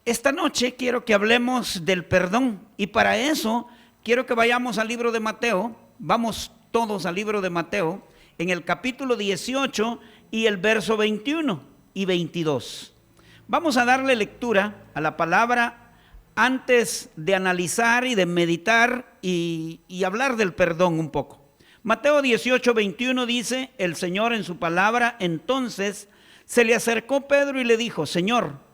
Esta noche quiero que hablemos del perdón y para eso quiero que vayamos al libro de Mateo. Vamos todos al libro de Mateo en el capítulo 18 y el verso 21 y 22. Vamos a darle lectura a la palabra antes de analizar y de meditar y hablar del perdón un poco. Mateo 18, 21 dice el Señor en su palabra: entonces se le acercó Pedro y le dijo: Señor,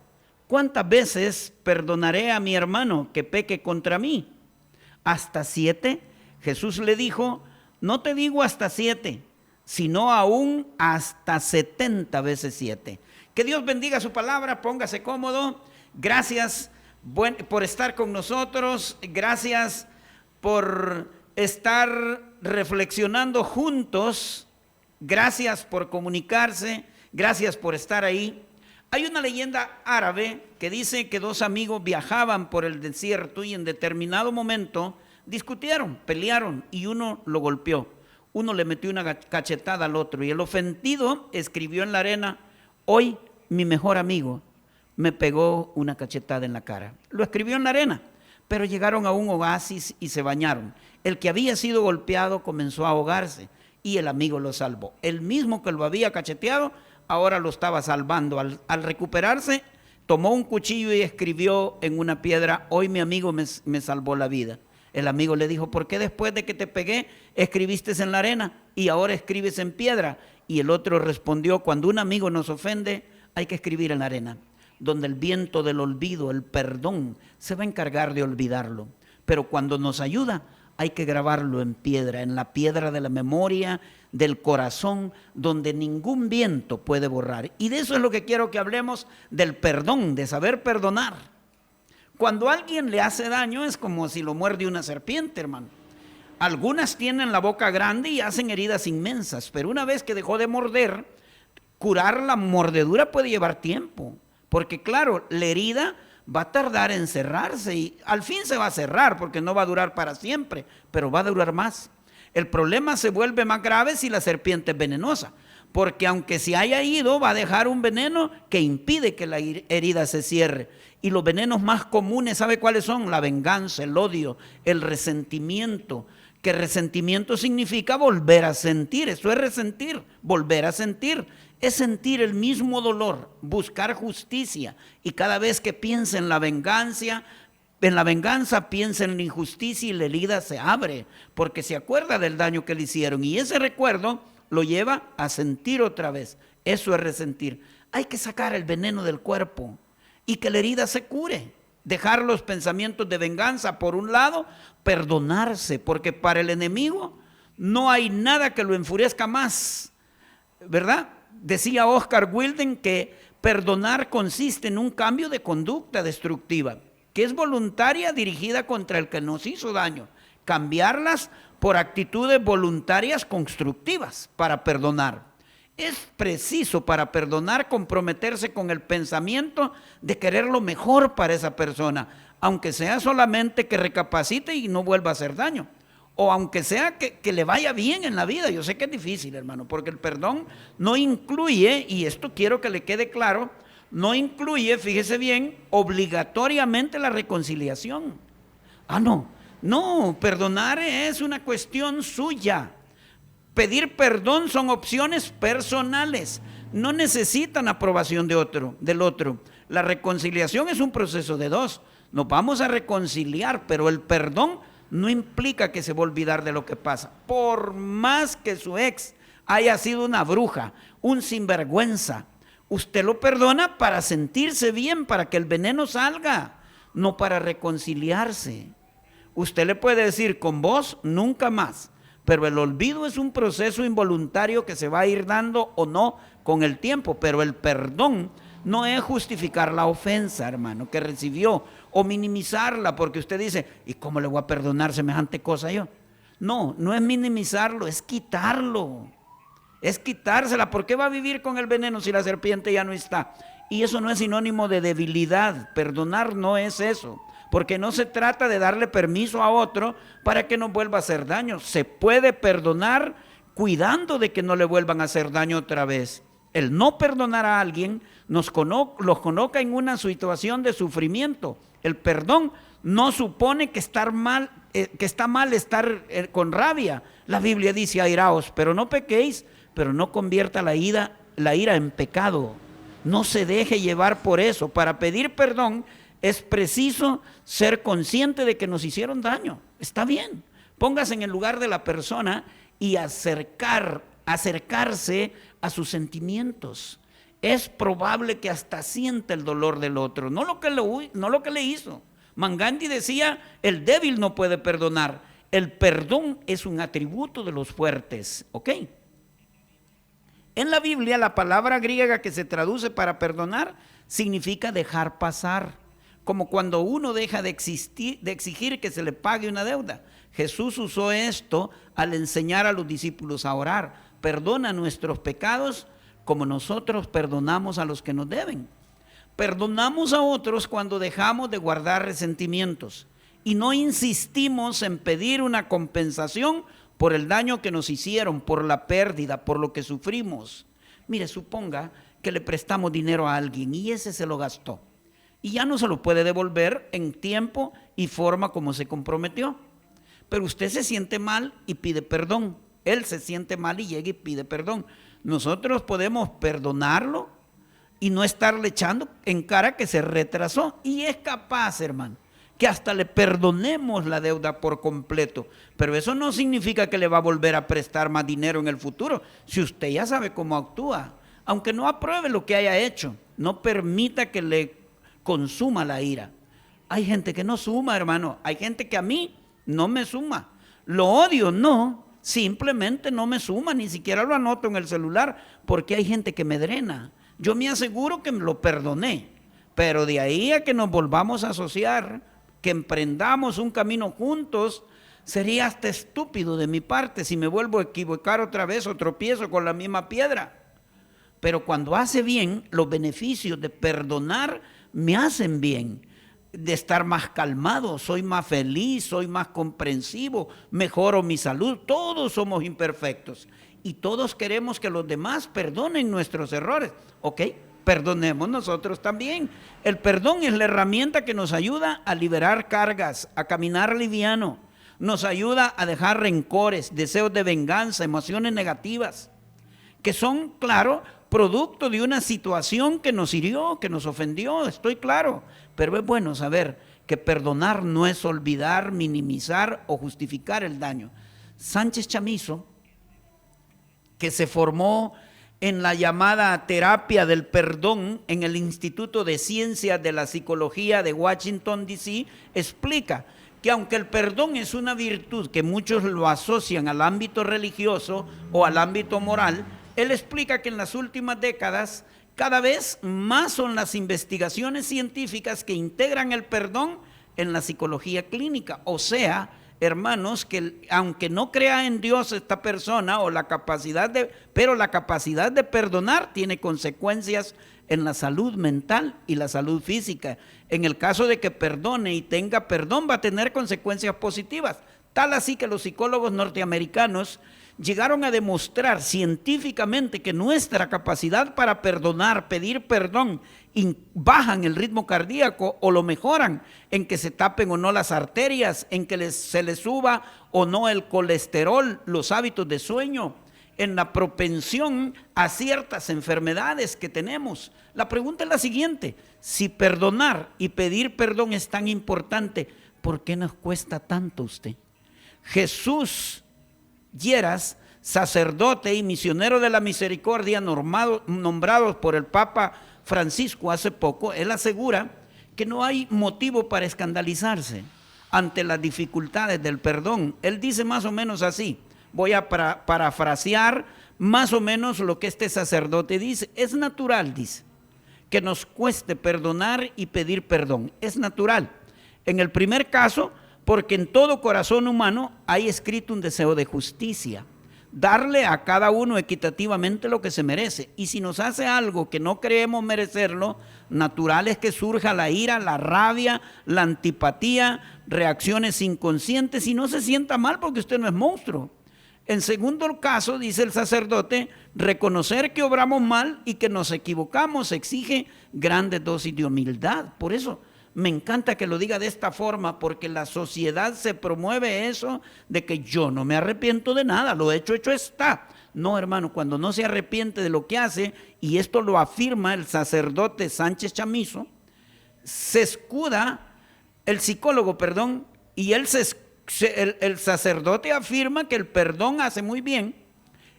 ¿cuántas veces perdonaré a mi hermano que peque contra mí? ¿Hasta 7? Jesús le dijo: no te digo hasta 7, sino aún hasta 70 veces 7. Que Dios bendiga su palabra, póngase cómodo. Gracias por estar con nosotros, gracias por estar reflexionando juntos, gracias por comunicarse, gracias por estar ahí. Hay una leyenda árabe que dice que dos amigos viajaban por el desierto y en determinado momento discutieron, pelearon y uno lo golpeó. Uno le metió una cachetada al otro y el ofendido escribió en la arena: hoy mi mejor amigo me pegó una cachetada en la cara. Lo escribió en la arena, pero llegaron a un oasis y se bañaron. El que había sido golpeado comenzó a ahogarse y el amigo lo salvó. El mismo que lo había cacheteado ahora lo estaba salvando. Al recuperarse, tomó un cuchillo y escribió en una piedra: hoy mi amigo me salvó la vida. El amigo le dijo: ¿por qué después de que te pegué escribiste en la arena y ahora escribes en piedra? Y el otro respondió: cuando un amigo nos ofende, hay que escribir en la arena, donde el viento del olvido, el perdón, se va a encargar de olvidarlo. Pero cuando nos ayuda, hay que grabarlo en piedra, en la piedra de la memoria, del corazón, donde ningún viento puede borrar. Y de eso es lo que quiero que hablemos, del perdón, de saber perdonar. Cuando alguien le hace daño es como si lo muerde una serpiente, hermano. Algunas tienen la boca grande y hacen heridas inmensas, pero una vez que dejó de morder, curar la mordedura puede llevar tiempo. Porque claro, la herida va a tardar en cerrarse y al fin se va a cerrar porque no va a durar para siempre, pero va a durar más. El problema se vuelve más grave si la serpiente es venenosa, porque aunque se haya ido, va a dejar un veneno que impide que la herida se cierre. Y los venenos más comunes, ¿sabe cuáles son? La venganza, el odio, el resentimiento. Que resentimiento significa volver a sentir, eso es resentir, volver a sentir. Es sentir el mismo dolor, buscar justicia, y cada vez que piensa en la venganza piensa en la injusticia y la herida se abre, porque se acuerda del daño que le hicieron y ese recuerdo lo lleva a sentir otra vez. Eso es resentir. Hay que sacar el veneno del cuerpo y que la herida se cure. Dejar los pensamientos de venganza por un lado, perdonarse, porque para el enemigo no hay nada que lo enfurezca más, ¿verdad? Decía Oscar Wilde que perdonar consiste en un cambio de conducta destructiva, que es voluntaria dirigida contra el que nos hizo daño, cambiarlas por actitudes voluntarias constructivas para perdonar. Es preciso para perdonar comprometerse con el pensamiento de querer lo mejor para esa persona, aunque sea solamente que recapacite y no vuelva a hacer daño. O aunque sea que le vaya bien en la vida. Yo sé que es difícil, hermano, porque el perdón no incluye, y esto quiero que le quede claro, no incluye, fíjese bien, obligatoriamente la reconciliación. No, perdonar es una cuestión suya. Pedir perdón son opciones personales, no necesitan aprobación del otro. La reconciliación es un proceso de dos. Nos vamos a reconciliar, pero el perdón no implica que se va a olvidar de lo que pasa. Por más que su ex haya sido una bruja, un sinvergüenza, usted lo perdona para sentirse bien, para que el veneno salga, no para reconciliarse. Usted le puede decir: con vos nunca más, pero el olvido es un proceso involuntario que se va a ir dando o no con el tiempo. Pero el perdón no es justificar la ofensa, hermano, que recibió o minimizarla, porque usted dice: ¿y cómo le voy a perdonar semejante cosa yo? No es minimizarlo, es quitarlo, es quitársela. ¿Por qué va a vivir con el veneno si la serpiente ya no está? Y eso no es sinónimo de debilidad. Perdonar no es eso, porque no se trata de darle permiso a otro para que no vuelva a hacer daño. Se puede perdonar cuidando de que no le vuelvan a hacer daño otra vez. El no perdonar a alguien los coloca en una situación de sufrimiento. El perdón no supone que está mal estar con rabia. La Biblia dice: airaos, pero no pequéis, pero no convierta la ira en pecado. No se deje llevar por eso. Para pedir perdón es preciso ser consciente de que nos hicieron daño. Está bien. Póngase en el lugar de la persona y acercarse a sus sentimientos. Es probable que hasta sienta el dolor del otro, no lo que le hizo. Mangandi decía: el débil no puede perdonar. El perdón es un atributo de los fuertes. ¿Ok? En la Biblia, la palabra griega que se traduce para perdonar significa dejar pasar, como cuando uno deja de exigir que se le pague una deuda. Jesús usó esto al enseñar a los discípulos a orar: perdona nuestros pecados como nosotros perdonamos a los que nos deben. Perdonamos a otros cuando dejamos de guardar resentimientos y no insistimos en pedir una compensación por el daño que nos hicieron, por la pérdida, por lo que sufrimos. Mire, suponga que le prestamos dinero a alguien y ese se lo gastó y ya no se lo puede devolver en tiempo y forma como se comprometió. Pero usted se siente mal y pide perdón. Él se siente mal y llega y pide perdón. Nosotros podemos perdonarlo y no estarle echando en cara que se retrasó. Y es capaz, hermano, que hasta le perdonemos la deuda por completo. Pero eso no significa que le va a volver a prestar más dinero en el futuro. Si usted ya sabe cómo actúa, aunque no apruebe lo que haya hecho, no permita que le consuma la ira. Hay gente que no suma, hermano. Hay gente que a mí no me suma. Lo odio, no. Simplemente no me suma, ni siquiera lo anoto en el celular, porque hay gente que me drena. Yo me aseguro que lo perdoné, pero de ahí a que nos volvamos a asociar, que emprendamos un camino juntos, sería hasta estúpido de mi parte si me vuelvo a equivocar otra vez o tropiezo con la misma piedra. Pero cuando hace bien, los beneficios de perdonar me hacen bien, de estar más calmado, soy más feliz, soy más comprensivo, mejoro mi salud. Todos somos imperfectos y todos queremos que los demás perdonen nuestros errores. Ok, perdonemos nosotros también. El perdón es la herramienta que nos ayuda a liberar cargas, a caminar liviano, nos ayuda a dejar rencores, deseos de venganza, emociones negativas, que son, claro, producto de una situación que nos hirió, que nos ofendió, estoy claro. Pero es bueno saber que perdonar no es olvidar, minimizar o justificar el daño. Sánchez Chamizo, que se formó en la llamada terapia del perdón en el Instituto de Ciencias de la Psicología de Washington, D.C., explica que aunque el perdón es una virtud que muchos lo asocian al ámbito religioso o al ámbito moral, él explica que en las últimas décadas cada vez más son las investigaciones científicas que integran el perdón en la psicología clínica. O sea, hermanos, que aunque no crea en Dios esta persona o pero la capacidad de perdonar tiene consecuencias en la salud mental y la salud física. En el caso de que perdone y tenga perdón, va a tener consecuencias positivas. Tal así que los psicólogos norteamericanos llegaron a demostrar científicamente que nuestra capacidad para perdonar, pedir perdón, bajan el ritmo cardíaco o lo mejoran en que se tapen o no las arterias, en que se les suba o no el colesterol, los hábitos de sueño, en la propensión a ciertas enfermedades que tenemos. La pregunta es la siguiente: si perdonar y pedir perdón es tan importante, ¿por qué nos cuesta tanto a usted? Jesús Lleras, sacerdote y misionero de la misericordia, nombrados por el Papa Francisco hace poco, él asegura que no hay motivo para escandalizarse ante las dificultades del perdón. Él dice más o menos así, voy a parafrasear más o menos lo que este sacerdote dice: es natural, dice, que nos cueste perdonar y pedir perdón, es natural. En el primer caso, porque en todo corazón humano hay escrito un deseo de justicia, darle a cada uno equitativamente lo que se merece. Y si nos hace algo que no creemos merecerlo, natural es que surja la ira, la rabia, la antipatía, reacciones inconscientes, y no se sienta mal porque usted no es monstruo. En segundo caso, dice el sacerdote, reconocer que obramos mal y que nos equivocamos exige grandes dosis de humildad. Por eso me encanta que lo diga de esta forma, porque la sociedad se promueve eso de que yo no me arrepiento de nada, lo hecho está. No, hermano, cuando no se arrepiente de lo que hace, y esto lo afirma el sacerdote Sánchez Chamizo, se escuda el psicólogo, perdón, y el sacerdote afirma que el perdón hace muy bien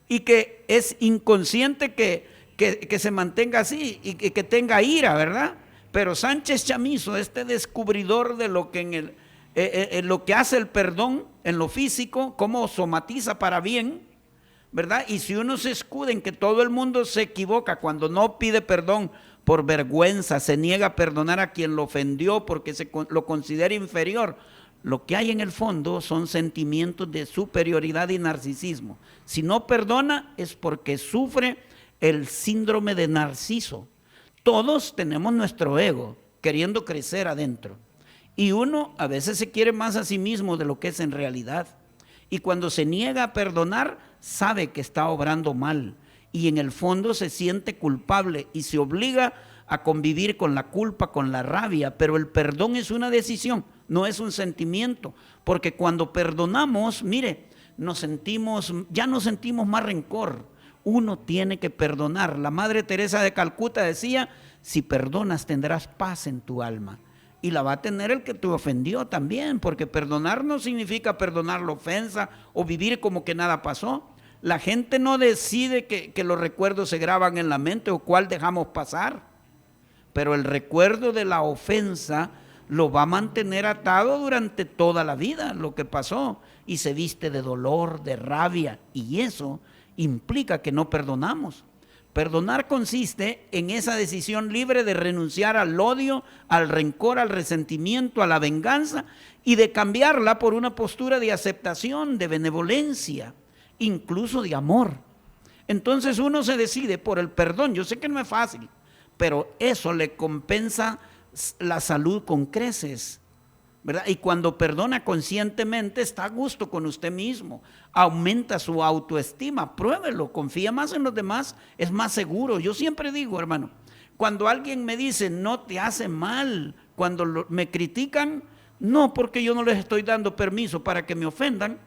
y que es inconsciente que se mantenga así y que tenga ira, ¿verdad? Pero Sánchez Chamizo, este descubridor de lo que en lo que hace el perdón en lo físico, cómo somatiza para bien, ¿verdad? Y si uno se escuda en que todo el mundo se equivoca cuando no pide perdón por vergüenza, se niega a perdonar a quien lo ofendió porque lo considera inferior, lo que hay en el fondo son sentimientos de superioridad y narcisismo. Si no perdona es porque sufre el síndrome de Narciso. Todos tenemos nuestro ego queriendo crecer adentro. Y uno a veces se quiere más a sí mismo de lo que es en realidad. Y cuando se niega a perdonar, sabe que está obrando mal. Y en el fondo se siente culpable y se obliga a convivir con la culpa, con la rabia. Pero el perdón es una decisión, no es un sentimiento. Porque cuando perdonamos, mire, ya no sentimos más rencor. Uno tiene que perdonar. La Madre Teresa de Calcuta decía, si perdonas tendrás paz en tu alma. Y la va a tener el que te ofendió también, porque perdonar no significa perdonar la ofensa o vivir como que nada pasó. La gente no decide que los recuerdos se graban en la mente o cuál dejamos pasar. Pero el recuerdo de la ofensa lo va a mantener atado durante toda la vida, lo que pasó. Y se viste de dolor, de rabia, y eso implica que no perdonamos. Perdonar consiste en esa decisión libre de renunciar al odio, al rencor, al resentimiento, a la venganza y de cambiarla por una postura de aceptación, de benevolencia, incluso de amor. Entonces uno se decide por el perdón. Yo sé que no es fácil, pero eso le compensa la salud con creces, ¿verdad? Y cuando perdona conscientemente está a gusto con usted mismo, aumenta su autoestima, pruébelo, confía más en los demás, es más seguro. Yo siempre digo, hermano, cuando alguien me dice no te hace mal, cuando me critican, no, porque yo no les estoy dando permiso para que me ofendan.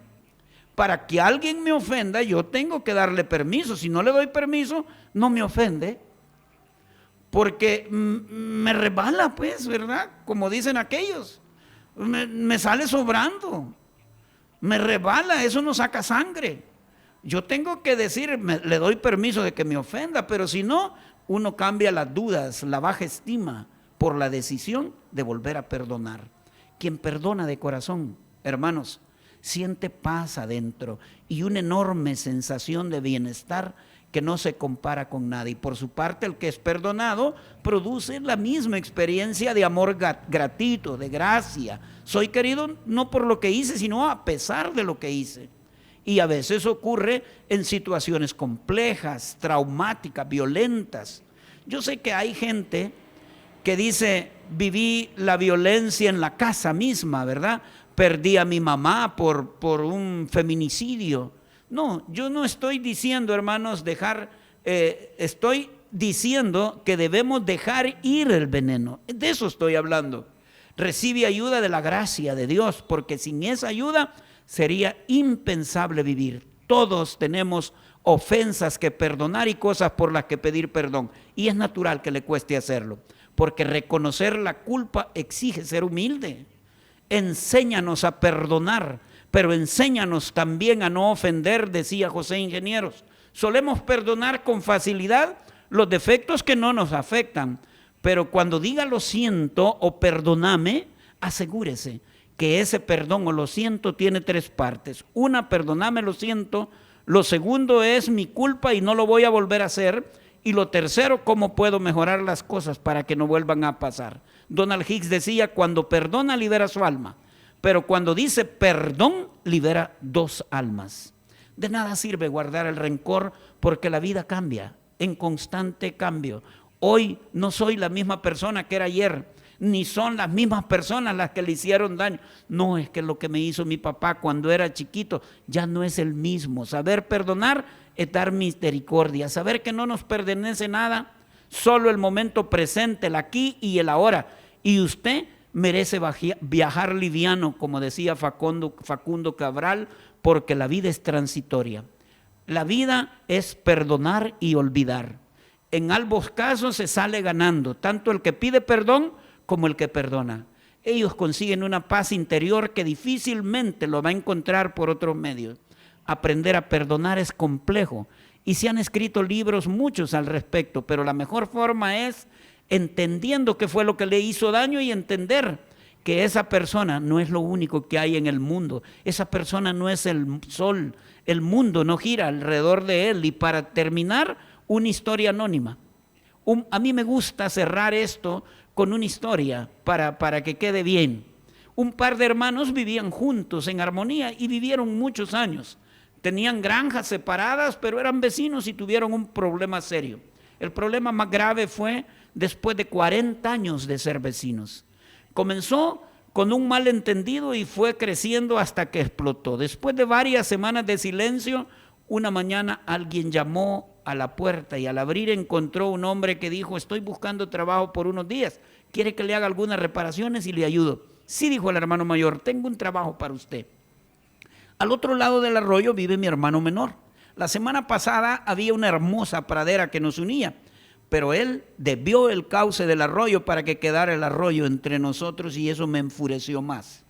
Para que alguien me ofenda, yo tengo que darle permiso. Si no le doy permiso, no me ofende. Porque me resbala, pues, ¿verdad? Como dicen aquellos. Me sale sobrando, me resbala, eso no saca sangre. Yo tengo que decir, le doy permiso de que me ofenda, pero si no, uno cambia las dudas, la baja estima por la decisión de volver a perdonar. Quien perdona de corazón, hermanos, siente paz adentro y una enorme sensación de bienestar que no se compara con nada. Y por su parte, el que es perdonado produce la misma experiencia de amor gratuito, de gracia. Soy querido no por lo que hice, sino a pesar de lo que hice. Y a veces ocurre en situaciones complejas, traumáticas, violentas. Yo sé que hay gente que dice, viví la violencia en la casa misma, ¿verdad? Perdí a mi mamá por un feminicidio. No, yo no estoy diciendo, hermanos, estoy diciendo que debemos dejar ir el veneno. De eso estoy hablando. Recibe ayuda de la gracia de Dios, porque sin esa ayuda sería impensable vivir. Todos tenemos ofensas que perdonar y cosas por las que pedir perdón. Y es natural que le cueste hacerlo, porque reconocer la culpa exige ser humilde. Enséñanos a perdonar, pero enséñanos también a no ofender, decía José Ingenieros. Solemos perdonar con facilidad los defectos que no nos afectan, pero cuando diga lo siento o perdóname, asegúrese que ese perdón o lo siento tiene tres partes. Una, perdóname, lo siento. Lo segundo es mi culpa y no lo voy a volver a hacer. Y lo tercero, cómo puedo mejorar las cosas para que no vuelvan a pasar. Donald Hicks decía, cuando perdona libera su alma. Pero cuando dice perdón, libera dos almas. De nada sirve guardar el rencor porque la vida cambia, en constante cambio. Hoy no soy la misma persona que era ayer. ni son las mismas personas las que le hicieron daño. No, es que lo que me hizo mi papá cuando era chiquito ya no es el mismo. Saber perdonar es dar misericordia, saber que no nos pertenece nada, solo el momento presente, el aquí y el ahora. Y usted merece viajar liviano, como decía Facundo Cabral, porque la vida es transitoria. La vida es perdonar y olvidar. En ambos casos se sale ganando, tanto el que pide perdón como el que perdona. Ellos consiguen una paz interior que difícilmente lo va a encontrar por otros medios. Aprender a perdonar es complejo y se han escrito libros muchos al respecto, pero la mejor forma es entendiendo qué fue lo que le hizo daño y entender que esa persona no es lo único que hay en el mundo. Esa persona no es el sol, el mundo no gira alrededor de él. Y para terminar, una historia anónima. A mí me gusta cerrar esto con una historia para que quede bien. Un par de hermanos vivían juntos en armonía y vivieron muchos años. Tenían granjas separadas, pero eran vecinos y tuvieron un problema serio. El problema más grave fue después de 40 años de ser vecinos. Comenzó con un malentendido y fue creciendo hasta que explotó. Después de varias semanas de silencio, una mañana alguien llamó a la puerta y al abrir encontró un hombre que dijo: estoy buscando trabajo por unos días, ¿quiere que le haga algunas reparaciones y le ayudo? Sí, dijo el hermano mayor, tengo un trabajo para usted. Al otro lado del arroyo vive mi hermano menor. La semana pasada había una hermosa pradera que nos unía, pero él desvió el cauce del arroyo para que quedara el arroyo entre nosotros y eso me enfureció más.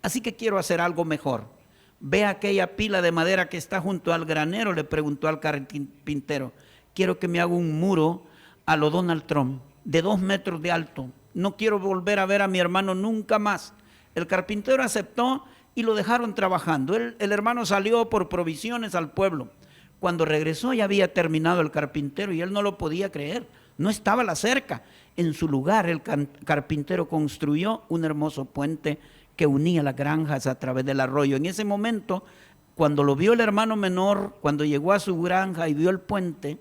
Así que quiero hacer algo mejor. Ve aquella pila de madera que está junto al granero, le preguntó al carpintero. Quiero que me haga un muro a lo Donald Trump, de 2 metros de alto. No quiero volver a ver a mi hermano nunca más. El carpintero aceptó y lo dejaron trabajando. El hermano salió por provisiones al pueblo. Cuando regresó ya había terminado el carpintero y él no lo podía creer. No estaba la cerca. En su lugar el carpintero construyó un hermoso puente que unía las granjas a través del arroyo. En ese momento, cuando lo vio el hermano menor, cuando llegó a su granja y vio el puente,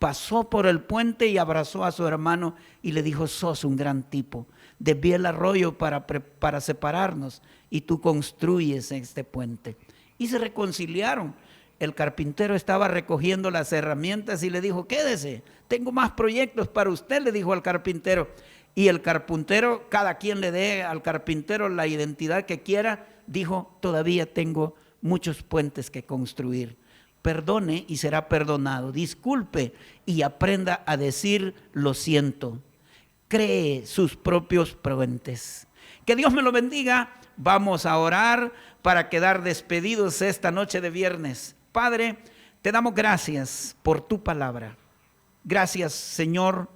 pasó por el puente y abrazó a su hermano y le dijo: sos un gran tipo, desvié el arroyo para separarnos y tú construyes este puente. Y se reconciliaron. El carpintero estaba recogiendo las herramientas y le dijo: quédese, tengo más proyectos para usted, le dijo al carpintero. Y el carpintero, cada quien le dé al carpintero la identidad que quiera, dijo: todavía tengo muchos puentes que construir. Perdone y será perdonado. Disculpe y aprenda a decir lo siento. Cree sus propios puentes. Que Dios me lo bendiga. Vamos a orar para quedar despedidos esta noche de viernes. Padre, te damos gracias por tu palabra. Gracias, Señor,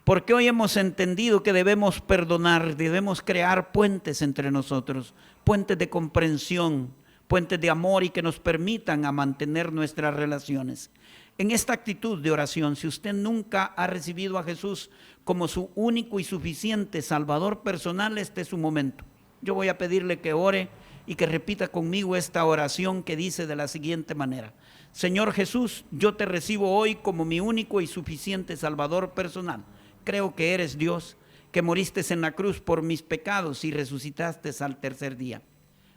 porque hoy hemos entendido que debemos perdonar, debemos crear puentes entre nosotros, puentes de comprensión, puentes de amor y que nos permitan a mantener nuestras relaciones. En esta actitud de oración, si usted nunca ha recibido a Jesús como su único y suficiente Salvador personal, este es su momento. Yo voy a pedirle que ore y que repita conmigo esta oración que dice de la siguiente manera: Señor Jesús, yo te recibo hoy como mi único y suficiente Salvador personal. Creo que eres Dios, que moriste en la cruz por mis pecados y resucitaste al tercer día.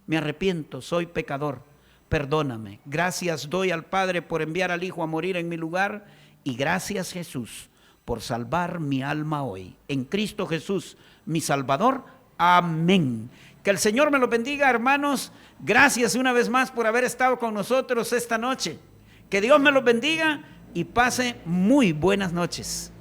Me arrepiento, soy pecador, perdóname. Gracias doy al Padre por enviar al Hijo a morir en mi lugar y gracias, Jesús, por salvar mi alma hoy. En Cristo Jesús, mi Salvador. Amén. Que el Señor me lo bendiga, hermanos. Gracias una vez más por haber estado con nosotros esta noche. Que Dios me los bendiga y pase muy buenas noches.